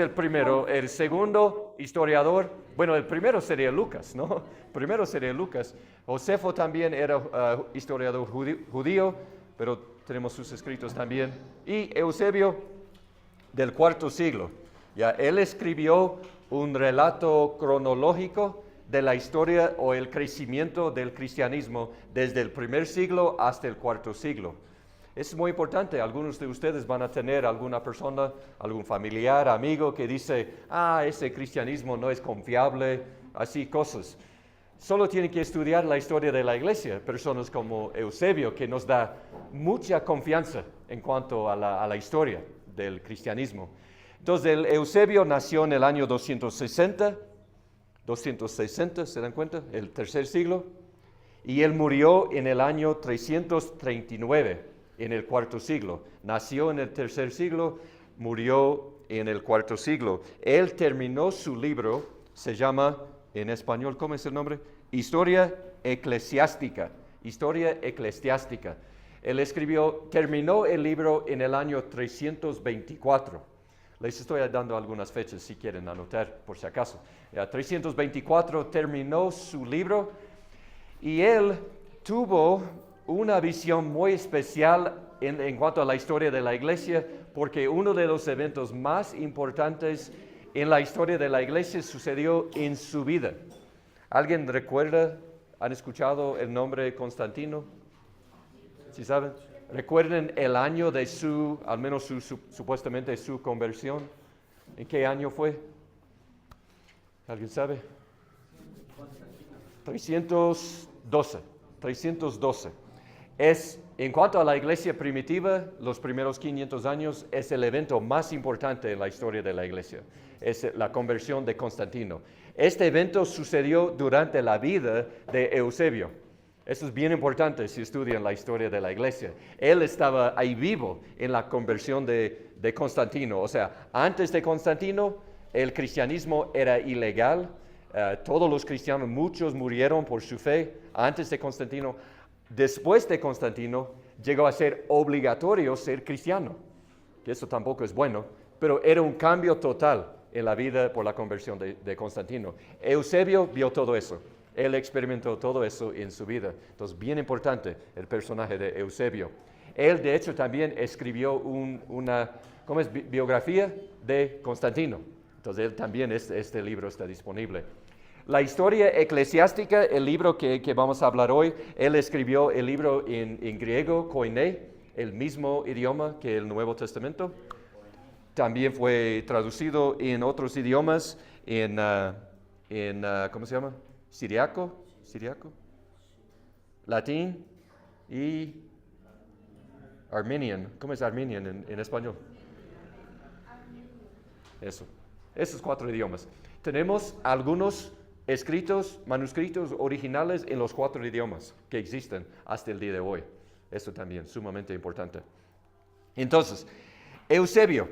el primero. El segundo historiador, bueno, el primero sería Lucas, ¿no? Primero sería Lucas. Josefo también era historiador judío, pero tenemos sus escritos también. Y Eusebio del cuarto siglo. Ya, él escribió un relato cronológico de la historia o el crecimiento del cristianismo desde el primer siglo hasta el cuarto siglo. Es muy importante. Algunos de ustedes van a tener alguna persona, algún familiar, amigo que dice, ese cristianismo no es confiable, así cosas. Solo tienen que estudiar la historia de la iglesia, personas como Eusebio, que nos da mucha confianza en cuanto a la historia del cristianismo. Entonces, el Eusebio nació en el año 260, ¿se dan cuenta? El tercer siglo. Y él murió en el año 339. En el cuarto siglo. Nació en el tercer siglo, murió en el cuarto siglo. Él terminó su libro, se llama, en español, ¿cómo es el nombre? Historia Eclesiástica. Historia Eclesiástica. Él terminó el libro en el año 324. Les estoy dando algunas fechas si quieren anotar, por si acaso. 324 terminó su libro y él tuvo una visión muy especial en cuanto a la historia de la iglesia, porque uno de los eventos más importantes en la historia de la iglesia sucedió en su vida. ¿Alguien recuerda? ¿Han escuchado el nombre Constantino? ¿Sí saben? ¿Recuerdan el año de al menos supuestamente su conversión? ¿En qué año fue? ¿Alguien sabe? 312. En cuanto a la iglesia primitiva, los primeros 500 años es el evento más importante en la historia de la iglesia. Es la conversión de Constantino. Este evento sucedió durante la vida de Eusebio. Eso es bien importante si estudian la historia de la iglesia. Él estaba ahí vivo en la conversión de Constantino. O sea, antes de Constantino, el cristianismo era ilegal. Todos los cristianos, muchos murieron por su fe antes de Constantino. Después de Constantino, llegó a ser obligatorio ser cristiano, que eso tampoco es bueno, pero era un cambio total en la vida por la conversión de Constantino. Eusebio vio todo eso, él experimentó todo eso en su vida. Entonces, bien importante el personaje de Eusebio. Él, de hecho, también escribió una biografía de Constantino. Entonces, él también, este libro está disponible. La historia eclesiástica, el libro que vamos a hablar hoy, él escribió el libro en griego, koiné, el mismo idioma que el Nuevo Testamento. También fue traducido en otros idiomas, ¿cómo se llama? Siriaco, latín y armenian. ¿Cómo es armenian en español? Esos 4 idiomas. Tenemos algunos manuscritos originales en los 4 idiomas que existen hasta el día de hoy. Eso también, sumamente importante. Entonces, Eusebio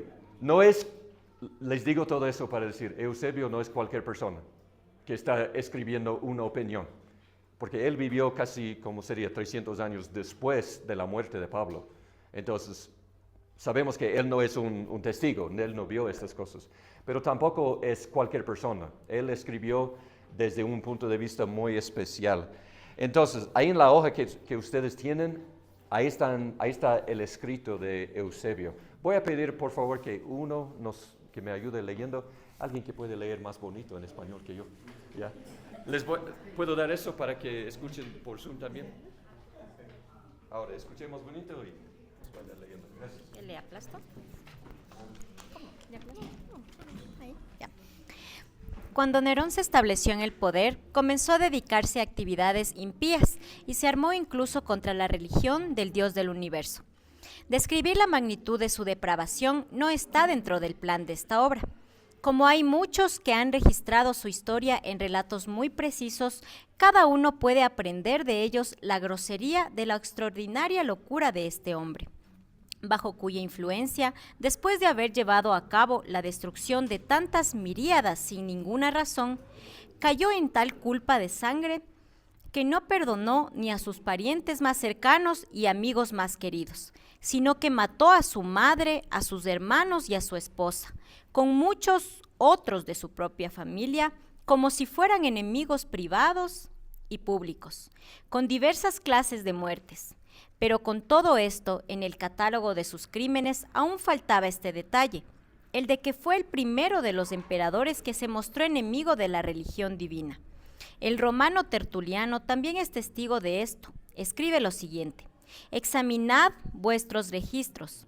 les digo todo eso para decir, Eusebio no es cualquier persona que está escribiendo una opinión, porque él vivió casi, 300 años después de la muerte de Pablo. Entonces, sabemos que él no es un testigo, él no vio estas cosas, pero tampoco es cualquier persona. Él escribió desde un punto de vista muy especial. Entonces, ahí en la hoja que ustedes tienen, ahí está el escrito de Eusebio. Voy a pedir, por favor, que que me ayude leyendo. Alguien que puede leer más bonito en español que yo. ¿Ya? ¿Puedo dar eso para que escuchen por Zoom también? Ahora, escuchemos bonito y vayan leyendo. Gracias. ¿Le aplasto? ¿Cómo? ¿Le aplasto? No, ahí, ya. Cuando Nerón se estableció en el poder, comenzó a dedicarse a actividades impías y se armó incluso contra la religión del Dios del universo. Describir la magnitud de su depravación no está dentro del plan de esta obra. Como hay muchos que han registrado su historia en relatos muy precisos, cada uno puede aprender de ellos la grosería de la extraordinaria locura de este hombre, bajo cuya influencia, después de haber llevado a cabo la destrucción de tantas miríadas sin ninguna razón, cayó en tal culpa de sangre que no perdonó ni a sus parientes más cercanos y amigos más queridos, sino que mató a su madre, a sus hermanos y a su esposa, con muchos otros de su propia familia, como si fueran enemigos privados y públicos, con diversas clases de muertes. Pero con todo esto, en el catálogo de sus crímenes aún faltaba este detalle, el de que fue el primero de los emperadores que se mostró enemigo de la religión divina. El romano Tertuliano también es testigo de esto. Escribe lo siguiente: examinad vuestros registros.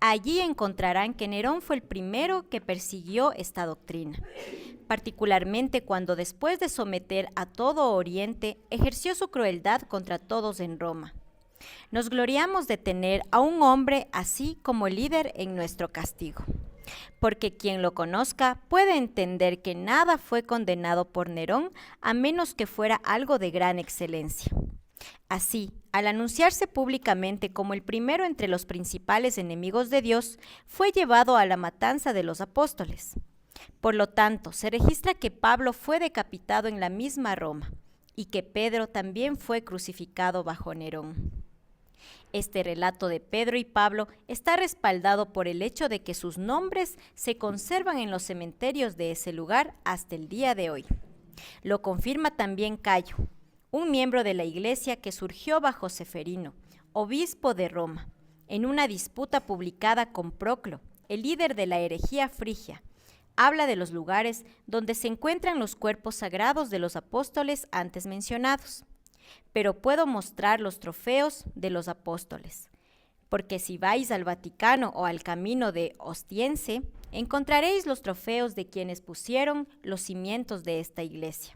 Allí encontrarán que Nerón fue el primero que persiguió esta doctrina, particularmente cuando después de someter a todo Oriente, ejerció su crueldad contra todos en Roma. Nos gloriamos de tener a un hombre así como líder en nuestro castigo, porque quien lo conozca puede entender que nada fue condenado por Nerón a menos que fuera algo de gran excelencia. Así, al anunciarse públicamente como el primero entre los principales enemigos de Dios, fue llevado a la matanza de los apóstoles. Por lo tanto, se registra que Pablo fue decapitado en la misma Roma y que Pedro también fue crucificado bajo Nerón. Este relato de Pedro y Pablo está respaldado por el hecho de que sus nombres se conservan en los cementerios de ese lugar hasta el día de hoy. Lo confirma también Cayo, un miembro de la iglesia que surgió bajo Ceferino, obispo de Roma, en una disputa publicada con Proclo, el líder de la herejía frigia. Habla de los lugares donde se encuentran los cuerpos sagrados de los apóstoles antes mencionados. Pero puedo mostrar los trofeos de los apóstoles, porque si vais al Vaticano o al camino de Ostiense, encontraréis los trofeos de quienes pusieron los cimientos de esta iglesia,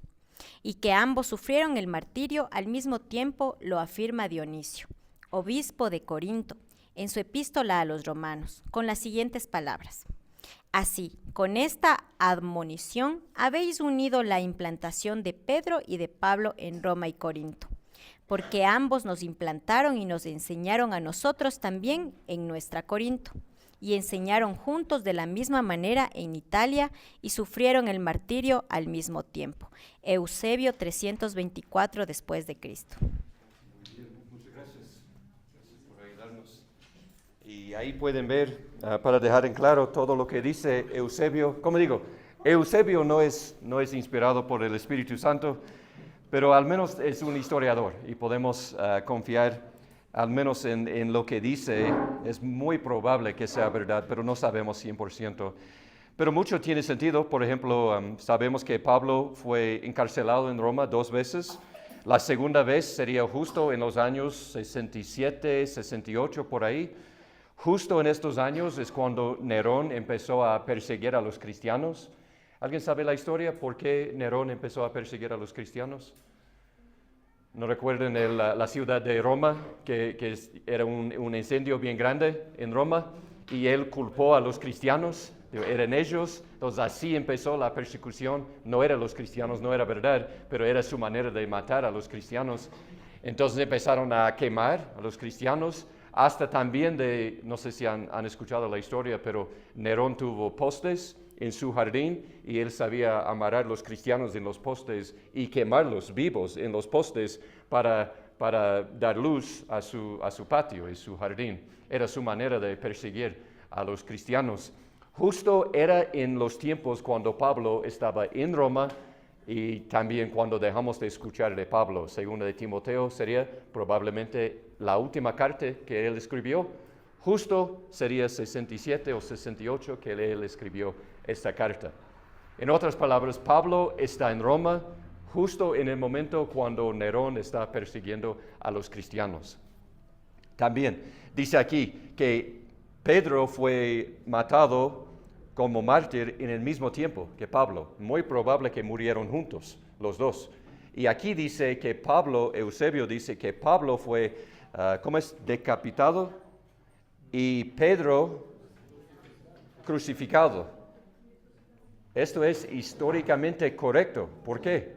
y que ambos sufrieron el martirio al mismo tiempo, lo afirma Dionisio, obispo de Corinto, en su epístola a los romanos, con las siguientes palabras: así, con esta admonición habéis unido la implantación de Pedro y de Pablo en Roma y Corinto, porque ambos nos implantaron y nos enseñaron a nosotros también en nuestra Corinto, y enseñaron juntos de la misma manera en Italia y sufrieron el martirio al mismo tiempo. Eusebio 324 después de Cristo. Muy bien, muchas gracias. Gracias por ayudarnos. Y ahí pueden ver, para dejar en claro todo lo que dice Eusebio. Como digo, Eusebio no es inspirado por el Espíritu Santo, pero al menos es un historiador y podemos confiar al menos en lo que dice. Es muy probable que sea verdad, pero no sabemos 100%. Pero mucho tiene sentido. Por ejemplo, sabemos que Pablo fue encarcelado en Roma 2 veces. La segunda vez sería justo en los años 67, 68, por ahí. Justo en estos años es cuando Nerón empezó a perseguir a los cristianos. ¿Alguien sabe la historia? ¿Por qué Nerón empezó a perseguir a los cristianos? ¿No recuerdan la ciudad de Roma, que era un incendio bien grande en Roma? Y él culpó a los cristianos, eran ellos. Entonces así empezó la persecución. No eran los cristianos, no era verdad, pero era su manera de matar a los cristianos. Entonces empezaron a quemar a los cristianos. Hasta también no sé si han escuchado la historia, pero Nerón tuvo postes en su jardín y él sabía amarrar los cristianos en los postes y quemarlos vivos en los postes para dar luz a su patio y su jardín. Era su manera de perseguir a los cristianos. Justo era en los tiempos cuando Pablo estaba en Roma y también cuando dejamos de escuchar de Pablo. Segunda de Timoteo sería probablemente la última carta que él escribió. Justo sería 67 o 68 que él escribió esta carta. En otras palabras, Pablo está en Roma justo en el momento cuando Nerón está persiguiendo a los cristianos. También dice aquí que Pedro fue matado como mártir en el mismo tiempo que Pablo. Muy probable que murieron juntos, los dos. Y aquí dice que Eusebio dice que Pablo fue, decapitado y Pedro crucificado. Esto es históricamente correcto. ¿Por qué?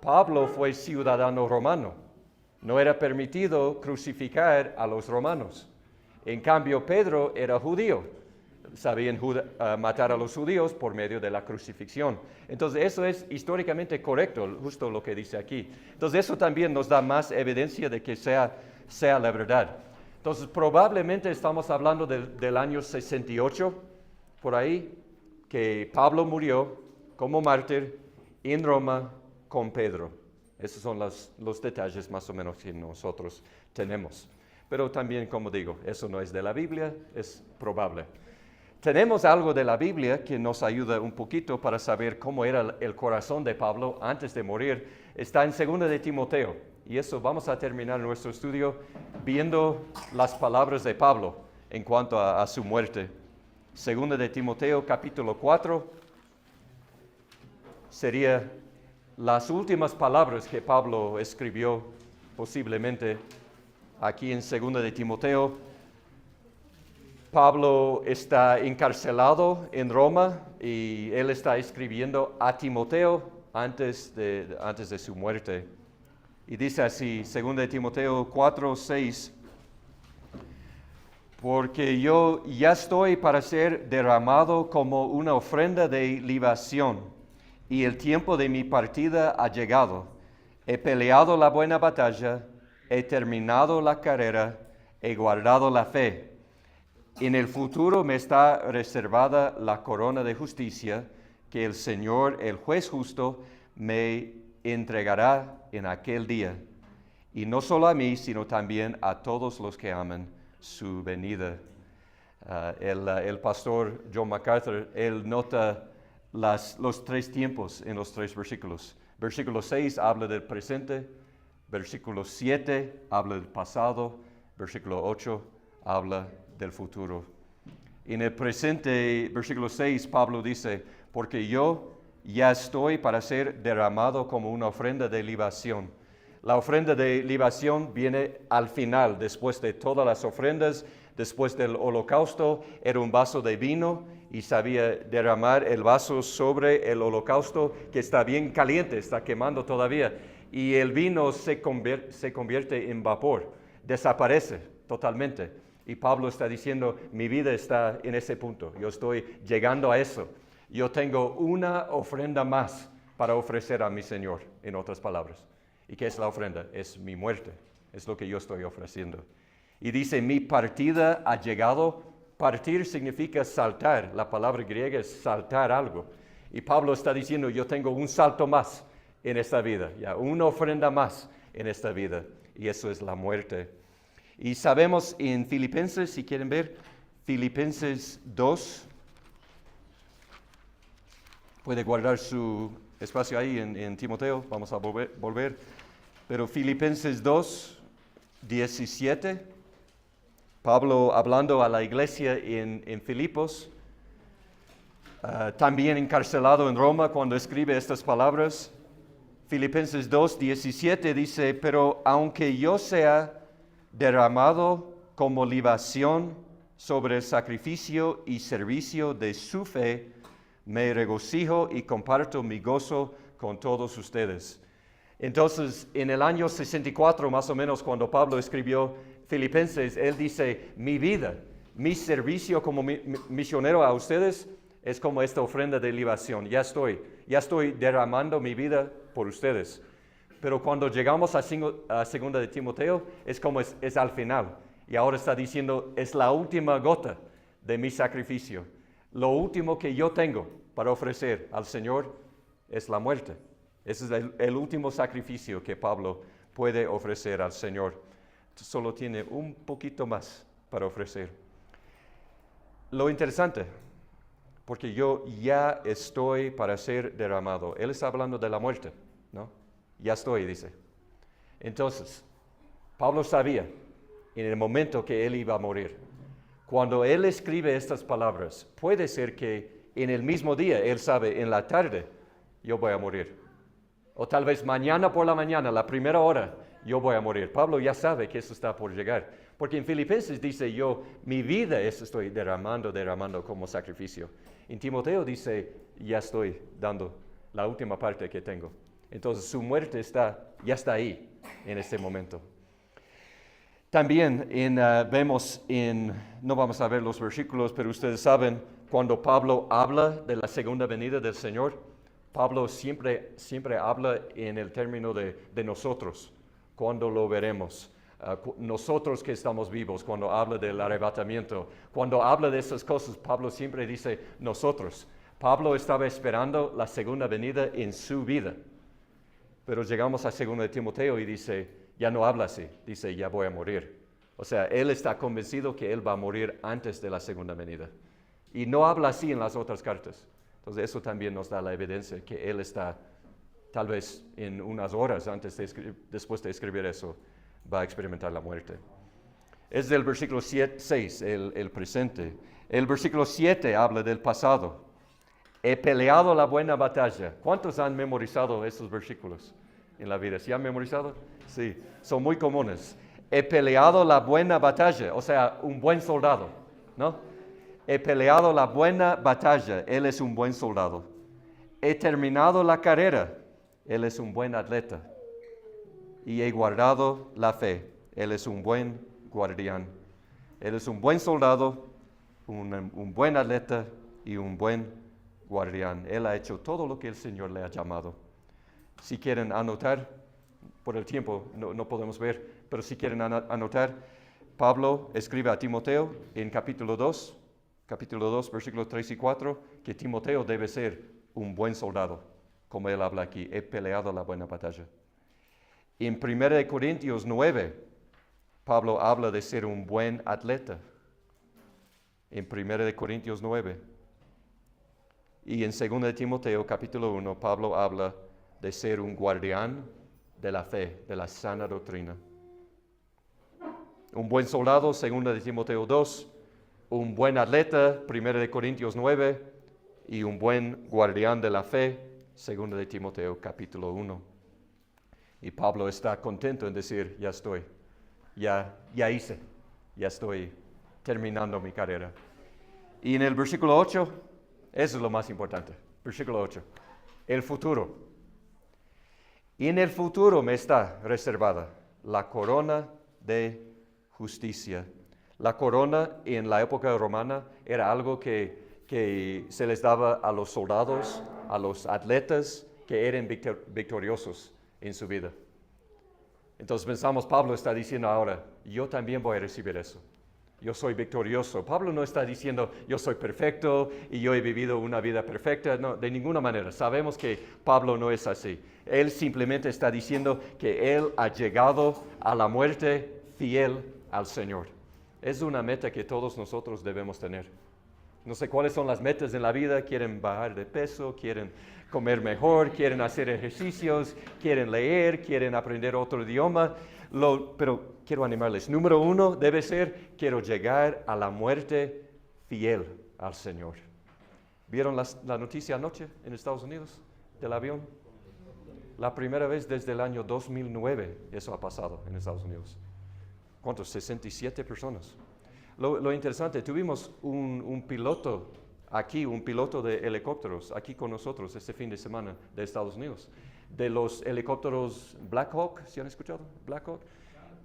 Pablo fue ciudadano romano. No era permitido crucificar a los romanos. En cambio, Pedro era judío. Sabían matar a los judíos por medio de la crucifixión. Entonces, eso es históricamente correcto, justo lo que dice aquí. Entonces, eso también nos da más evidencia de que sea la verdad. Entonces, probablemente estamos hablando del año 68, por ahí, que Pablo murió como mártir en Roma con Pedro. Esos son los detalles más o menos que nosotros tenemos. Pero también, como digo, eso no es de la Biblia, es probable. Tenemos algo de la Biblia que nos ayuda un poquito para saber cómo era el corazón de Pablo antes de morir. Está en 2 de Timoteo. Y eso vamos a terminar nuestro estudio viendo las palabras de Pablo en cuanto a su muerte. 2 de Timoteo, capítulo 4, sería las últimas palabras que Pablo escribió posiblemente aquí en 2 de Timoteo. Pablo está encarcelado en Roma y él está escribiendo a Timoteo antes de su muerte. Y dice así, 2 de Timoteo 4, 6, porque yo ya estoy para ser derramado como una ofrenda de libación, y el tiempo de mi partida ha llegado. He peleado la buena batalla, he terminado la carrera, he guardado la fe. En el futuro me está reservada la corona de justicia, que el Señor, el juez justo, me entregará en aquel día. Y no solo a mí, sino también a todos los que aman su venida. El pastor John MacArthur, él nota los tres tiempos en los tres versículos. Versículo 6 habla del presente, versículo 7 habla del pasado, versículo 8 habla del futuro. En el presente, versículo 6, Pablo dice, porque yo ya estoy para ser derramado como una ofrenda de libación. La ofrenda de libación viene al final, después de todas las ofrendas, después del holocausto, era un vaso de vino y sabía derramar el vaso sobre el holocausto que está bien caliente, está quemando todavía, y el vino se convierte en vapor, desaparece totalmente. Y Pablo está diciendo, mi vida está en ese punto, yo estoy llegando a eso. Yo tengo una ofrenda más para ofrecer a mi Señor, en otras palabras. ¿Y qué es la ofrenda? Es mi muerte, es lo que yo estoy ofreciendo. Y dice, mi partida ha llegado. Partir significa saltar, la palabra griega es saltar algo. Y Pablo está diciendo, yo tengo un salto más en esta vida, ya una ofrenda más en esta vida. Y eso es la muerte. Y sabemos en Filipenses, si quieren ver, Filipenses 2, puede guardar su espacio ahí en Timoteo, vamos a volver. Pero Filipenses 2, 17, Pablo hablando a la iglesia en Filipos, también encarcelado en Roma cuando escribe estas palabras. Filipenses 2, 17 dice, pero aunque yo sea derramado como libación sobre el sacrificio y servicio de su fe, me regocijo y comparto mi gozo con todos ustedes. Entonces, en el año 64, más o menos, cuando Pablo escribió Filipenses, él dice, mi vida, mi servicio como misionero a ustedes es como esta ofrenda de libación. Ya estoy derramando mi vida por ustedes. Pero cuando llegamos a 2 de Timoteo, es como es al final. Y ahora está diciendo, es la última gota de mi sacrificio. Lo último que yo tengo para ofrecer al Señor es la muerte. Ese es el último sacrificio que Pablo puede ofrecer al Señor. Solo tiene un poquito más para ofrecer. Lo interesante, porque yo ya estoy para ser derramado. Él está hablando de la muerte, ¿no? Ya estoy, dice. Entonces, Pablo sabía en el momento que él iba a morir. Cuando él escribe estas palabras, puede ser que en el mismo día, él sabe, en la tarde, yo voy a morir. O tal vez mañana por la mañana, la primera hora, yo voy a morir. Pablo ya sabe que eso está por llegar. Porque en Filipenses dice mi vida estoy derramando como sacrificio. En Timoteo dice, ya estoy dando la última parte que tengo. Entonces su muerte ya está ahí en este momento. También no vamos a ver los versículos, pero ustedes saben, cuando Pablo habla de la segunda venida del Señor, Pablo siempre habla en el término de nosotros, cuando lo veremos. Nosotros que estamos vivos, cuando habla del arrebatamiento, cuando habla de esas cosas, Pablo siempre dice nosotros, Pablo estaba esperando la segunda venida en su vida. Pero llegamos a 2 de Timoteo y dice, ya no habla así, dice, ya voy a morir. O sea, él está convencido que él va a morir antes de la segunda venida. Y no habla así en las otras cartas. Entonces eso también nos da la evidencia que él está, tal vez en unas horas después de escribir eso, va a experimentar la muerte. Es del versículo 6, el presente. El versículo 7 habla del pasado. He peleado la buena batalla. ¿Cuántos han memorizado esos versículos en la vida? ¿Sí han memorizado? Sí, son muy comunes. He peleado la buena batalla, o sea, un buen soldado, ¿no? He peleado la buena batalla, él es un buen soldado. He terminado la carrera, él es un buen atleta. Y he guardado la fe, él es un buen guardián. Él es un buen soldado, un buen atleta y un buen guardián. Él ha hecho todo lo que el Señor le ha llamado. Si quieren anotar, por el tiempo no podemos ver, pero si quieren anotar, Pablo escribe a Timoteo en capítulo 2, versículos 3 y 4, que Timoteo debe ser un buen soldado, como él habla aquí, he peleado la buena batalla. En 1 Corintios 9, Pablo habla de ser un buen atleta. En 1 Corintios 9. Y en 2 Timoteo capítulo 1, Pablo habla de ser un guardián de la fe, de la sana doctrina. Un buen soldado, 2 Timoteo 2, un buen atleta, 1 Corintios 9, y un buen guardián de la fe, 2 Timoteo capítulo 1. Y Pablo está contento en decir, ya estoy, ya estoy terminando mi carrera. Y en el versículo 8, eso es lo más importante, versículo 8, el futuro. Y en el futuro me está reservada la corona de justicia. La corona en la época romana era algo que se les daba a los soldados, a los atletas que eran victoriosos en su vida. Entonces pensamos, Pablo está diciendo ahora, yo también voy a recibir eso. Yo soy victorioso. Pablo no está diciendo, yo soy perfecto y yo he vivido una vida perfecta. No, de ninguna manera. Sabemos que Pablo no es así. Él simplemente está diciendo que él ha llegado a la muerte fiel al Señor. Es una meta que todos nosotros debemos tener. No sé cuáles son las metas en la vida. Quieren bajar de peso, quieren comer mejor, quieren hacer ejercicios, quieren leer, quieren aprender otro idioma. Pero quiero animarles. Número 1 debe ser, quiero llegar a la muerte fiel al Señor. ¿Vieron la noticia anoche en Estados Unidos del avión? La primera vez desde el año 2009 eso ha pasado en Estados Unidos. ¿Cuántos? 67 personas. Lo interesante, tuvimos un piloto aquí, un piloto de helicópteros aquí con nosotros este fin de semana de Estados Unidos. De los helicópteros Black Hawk, ¿sí han escuchado? Black Hawk.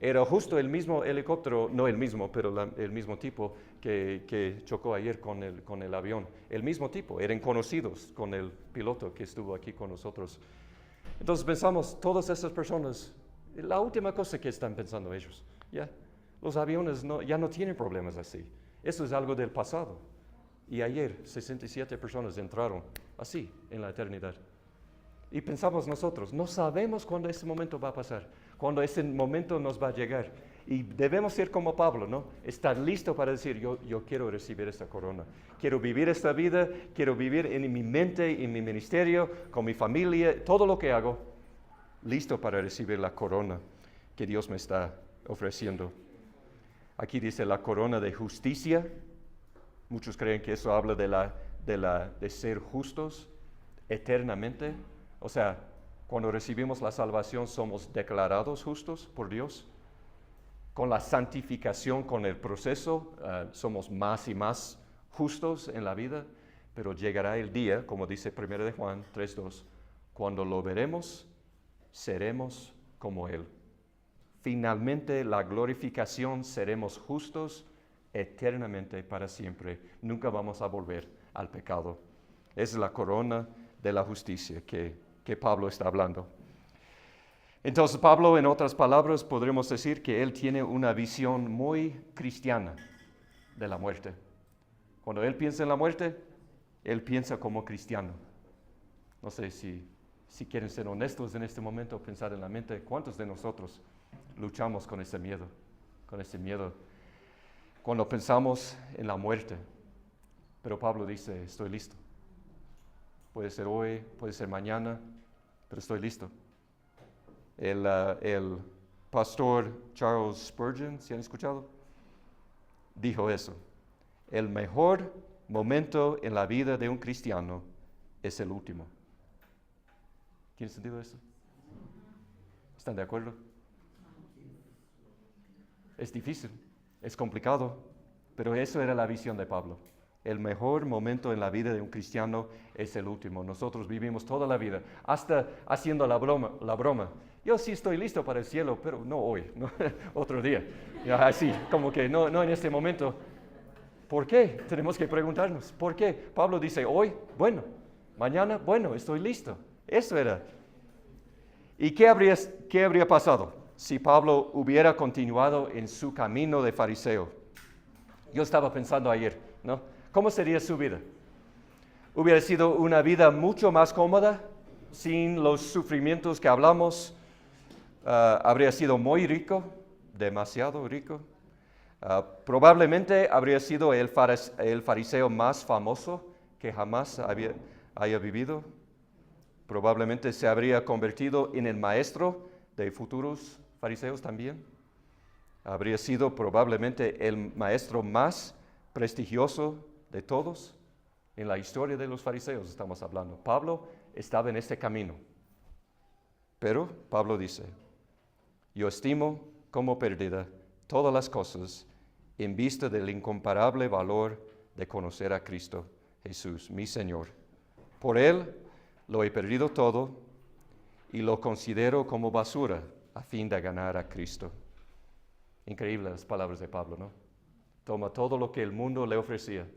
Era justo el mismo helicóptero, no el mismo, pero el mismo tipo que chocó ayer con el avión. El mismo tipo, eran conocidos con el piloto que estuvo aquí con nosotros. Entonces pensamos, todas esas personas, la última cosa que están pensando ellos, ya, los aviones ya no tienen problemas así. Eso es algo del pasado. Y ayer 67 personas entraron así en la eternidad. Y pensamos nosotros, no sabemos cuándo ese momento va a pasar, cuándo ese momento nos va a llegar. Y debemos ser como Pablo, ¿no? Estar listo para decir, yo quiero recibir esta corona. Quiero vivir esta vida, quiero vivir en mi mente, en mi ministerio, con mi familia, todo lo que hago, listo para recibir la corona que Dios me está ofreciendo. Aquí dice la corona de justicia. Muchos creen que eso habla de ser justos eternamente. O sea, cuando recibimos la salvación somos declarados justos por Dios. Con la santificación, con el proceso, somos más y más justos en la vida. Pero llegará el día, como dice 1 de Juan 3:2, cuando lo veremos, seremos como Él. Finalmente, la glorificación, seremos justos eternamente para siempre. Nunca vamos a volver al pecado. Es la corona de la justicia que Pablo está hablando. Entonces Pablo, en otras palabras, podremos decir que él tiene una visión muy cristiana de la muerte. Cuando él piensa en la muerte, él piensa como cristiano. No sé si quieren ser honestos en este momento, pensar en la mente, ¿cuántos de nosotros luchamos con ese miedo? Con ese miedo cuando pensamos en la muerte. Pero Pablo dice, estoy listo. Puede ser hoy, puede ser mañana, pero estoy listo. El pastor Charles Spurgeon, ¿se han escuchado? Dijo eso. El mejor momento en la vida de un cristiano es el último. ¿Tiene sentido eso? ¿Están de acuerdo? Es difícil, es complicado, pero eso era la visión de Pablo. El mejor momento en la vida de un cristiano es el último. Nosotros vivimos toda la vida, hasta haciendo la broma. Yo sí estoy listo para el cielo, pero no hoy, ¿no? Otro día. Ya, así, como que no en este momento. ¿Por qué? Tenemos que preguntarnos, ¿por qué? Pablo dice, hoy, bueno, mañana, bueno, estoy listo. Eso era. ¿Y qué habría pasado si Pablo hubiera continuado en su camino de fariseo? Yo estaba pensando ayer, ¿no? ¿Cómo sería su vida? ¿Hubiera sido una vida mucho más cómoda, sin los sufrimientos que hablamos? ¿Habría sido muy rico, demasiado rico? Probablemente habría sido el fariseo más famoso que jamás haya vivido. Probablemente se habría convertido en el maestro de futuros fariseos también. Habría sido probablemente el maestro más prestigioso de todos. En la historia de los fariseos estamos hablando. Pablo estaba en este camino. Pero Pablo dice, yo estimo como perdida todas las cosas en vista del incomparable valor de conocer a Cristo Jesús, mi Señor. Por Él lo he perdido todo y lo considero como basura a fin de ganar a Cristo. Increíbles las palabras de Pablo, ¿no? Toma todo lo que el mundo le ofrecía,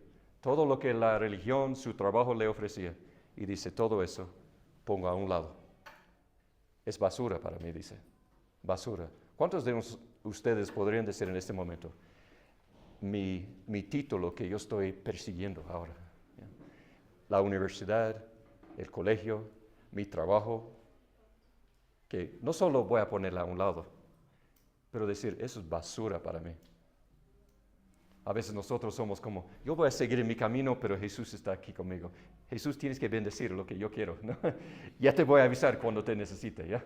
todo lo que la religión, su trabajo le ofrecía, y dice, todo eso pongo a un lado. Es basura para mí, dice. Basura. ¿Cuántos de ustedes podrían decir en este momento, mi título que yo estoy persiguiendo ahora? ¿Ya? La universidad, el colegio, mi trabajo, que no solo voy a ponerla a un lado, pero decir, eso es basura para mí. A veces nosotros somos como, yo voy a seguir en mi camino, pero Jesús está aquí conmigo. Jesús, tienes que bendecir lo que yo quiero, ¿no? Ya te voy a avisar cuando te necesite, ¿ya?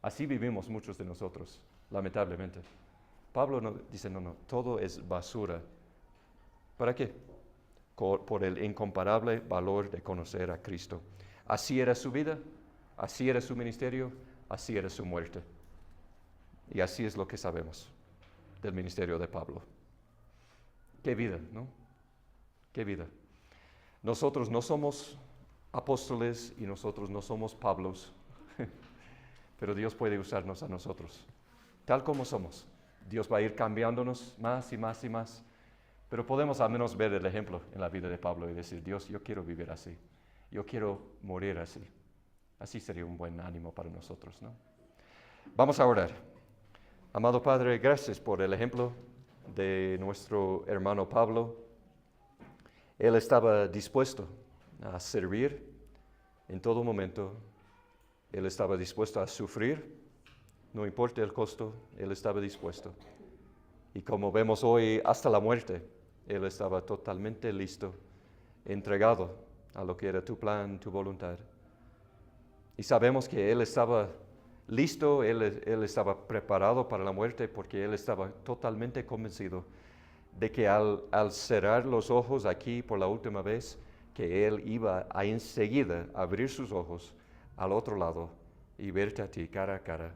Así vivimos muchos de nosotros, lamentablemente. Pablo dice, no, todo es basura. ¿Para qué? Por el incomparable valor de conocer a Cristo. Así era su vida, así era su ministerio, así era su muerte. Y así es lo que sabemos del ministerio de Pablo. Qué vida, ¿no? Qué vida. Nosotros no somos apóstoles y nosotros no somos Pablos, pero Dios puede usarnos a nosotros, tal como somos. Dios va a ir cambiándonos más y más y más, pero podemos al menos ver el ejemplo en la vida de Pablo y decir, Dios, yo quiero vivir así, yo quiero morir así. Así sería un buen ánimo para nosotros, ¿no? Vamos a orar. Amado Padre, gracias por el ejemplo de nuestro hermano Pablo. Él estaba dispuesto a servir en todo momento. Él estaba dispuesto a sufrir, no importa el costo, él estaba dispuesto. Y como vemos hoy, hasta la muerte, él estaba totalmente listo, entregado a lo que era tu plan, tu voluntad. Y sabemos que él estaba listo, él estaba preparado para la muerte porque él estaba totalmente convencido de que al cerrar los ojos aquí por la última vez, que él iba a enseguida abrir sus ojos al otro lado y verte a ti cara a cara.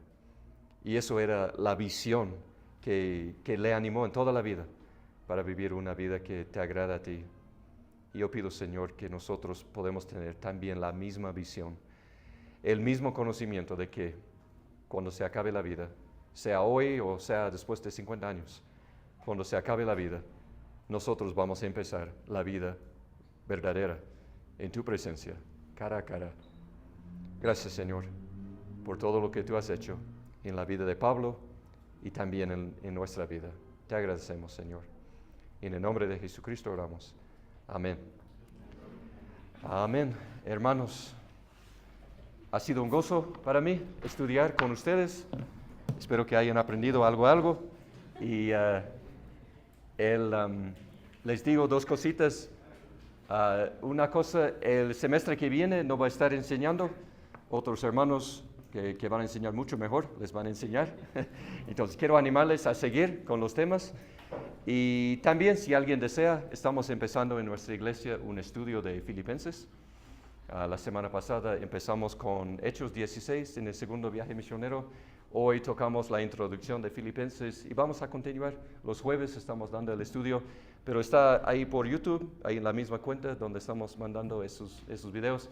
Y eso era la visión que le animó en toda la vida para vivir una vida que te agrada a ti. Y yo pido, Señor, que nosotros podemos tener también la misma visión, el mismo conocimiento de que cuando se acabe la vida, sea hoy o sea después de 50 años, cuando se acabe la vida, nosotros vamos a empezar la vida verdadera en tu presencia, cara a cara. Gracias, Señor, por todo lo que tú has hecho en la vida de Pablo y también en nuestra vida. Te agradecemos, Señor. En el nombre de Jesucristo oramos. Amén. Amén. Hermanos, ha sido un gozo para mí estudiar con ustedes. Espero que hayan aprendido algo. Y les digo dos cositas. Una cosa, el semestre que viene no va a estar enseñando. Otros hermanos que van a enseñar mucho mejor les van a enseñar. Entonces quiero animarles a seguir con los temas. Y también, si alguien desea, estamos empezando en nuestra iglesia un estudio de Filipenses. La semana pasada empezamos con Hechos 16 en el segundo viaje misionero. Hoy tocamos la introducción de Filipenses y vamos a continuar. Los jueves estamos dando el estudio, pero está ahí por YouTube, ahí en la misma cuenta donde estamos mandando esos videos.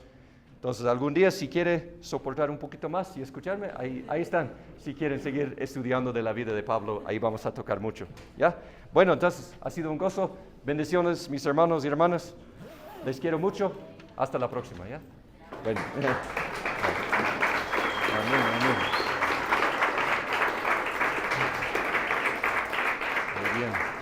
Entonces, algún día, si quiere soportar un poquito más y escucharme, ahí están. Si quieren seguir estudiando de la vida de Pablo, ahí vamos a tocar mucho. ¿Ya? Bueno, entonces, ha sido un gozo. Bendiciones, mis hermanos y hermanas. Les quiero mucho. Hasta la próxima, ¿ya? Bueno. Amén, amén. Muy bien.